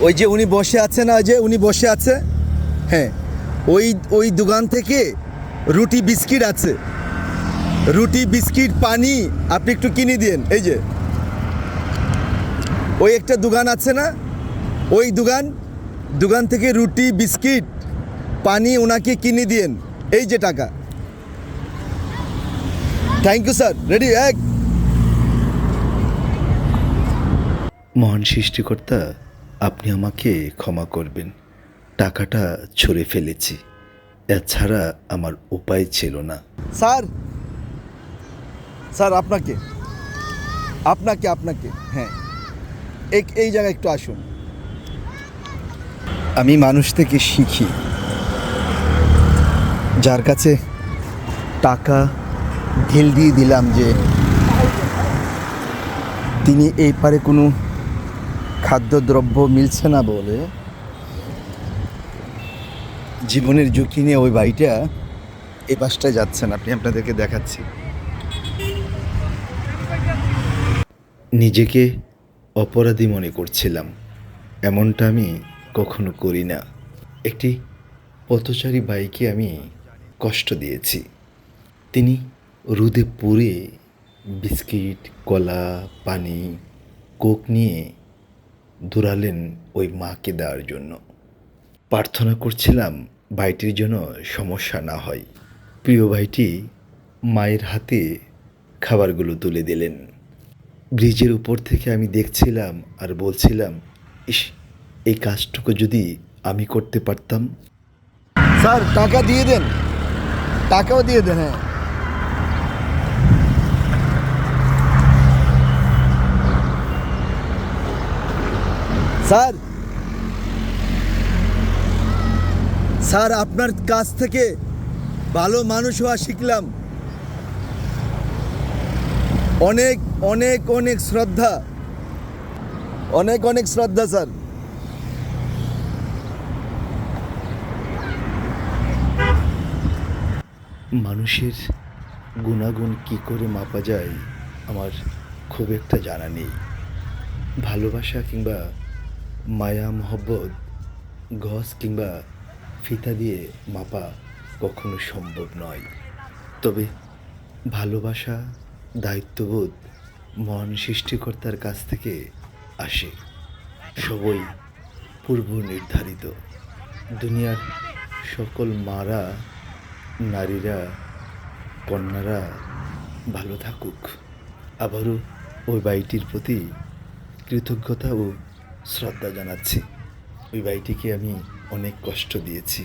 ওই যে উনি বসে আছে না, যে উনি বসে আছে, হ্যাঁ, ওই ওই দোকান থেকে রুটি বিস্কিট আছে, রুটি বিস্কিট পানি আপনি একটু কিনে দিন। এই যে ওই একটা দোকান আছে না, ওই দোকান থেকে রুটি বিস্কিট পানি ওনাকে কিনে দিন। এই যে টাকা। Thank you sir. রেডি এক। মহান সৃষ্টিকর্তা, আপনি আমাকে ক্ষমা করবেন। টাকাটা ছুঁড়ে ফেলেছি, এছাড়া আমার উপায় ছিল না। স্যার, স্যার আপনাকে আপনাকে আপনাকে হ্যাঁ, এই জায়গায় একটু আসুন। আমি মানুষ থেকে শিখি, যার কাছে টাকা ঢেল দিয়ে দিলাম যে তিনি এই পারে কোনো খাদ্যদ্রব্য মিলছে না বলে জীবনের ঝুঁকি নিয়ে ওই ভাইটা এই পাশটায় যাচ্ছেন। আপনি আপনাদেরকে দেখাচ্ছি। নিজেকে অপরাধী মনে করছিলাম, এমনটা আমি কখনো করি না। একটি পথচারী ভাইকে আমি কষ্ট দিয়েছি। তিনি রোদে পুড়ে বিস্কিট, কলা, পানি, কোক নিয়ে দৌড়ালেন ওই মাকে দেওয়ার জন্য। প্রার্থনা করছিলাম ভাইটির জন্য সমস্যা না হয়। প্রিয় ভাইটি মায়ের হাতে খাবারগুলো তুলে দিলেন। ব্রিজের উপর থেকে আমি দেখছিলাম আর বলছিলাম, ইস, এই কাজটুকু যদি আমি করতে পারতাম। স্যার টাকা দিয়ে দেন, টাকাও দিয়ে দেন। হ্যাঁ, স্যার, স্যার আপনার কাছ থেকে ভালো মানুষ হওয়া শিখলাম। অনেক অনেক অনেক শ্রদ্ধা, অনেক অনেক শ্রদ্ধা স্যার। মানুষের গুণাগুণ কী করে মাপা যায় আমার খুব একটা জানা নেই। ভালোবাসা কিংবা মায়া মহব্বত গজ কিংবা ফিতা দিয়ে মাপা কখনো সম্ভব নয়। তবে ভালোবাসা, দায়িত্ববোধ মহান সৃষ্টিকর্তার কাছ থেকে আসে। সবই পূর্ব নির্ধারিত। দুনিয়ার সকল মারা, নারীরা, কন্যারা ভালো থাকুক। আবারও ওই ভাইটির প্রতি কৃতজ্ঞতা ও শ্রদ্ধা জানাচ্ছি। ওই ভাইটিকে আমি অনেক কষ্ট দিয়েছি।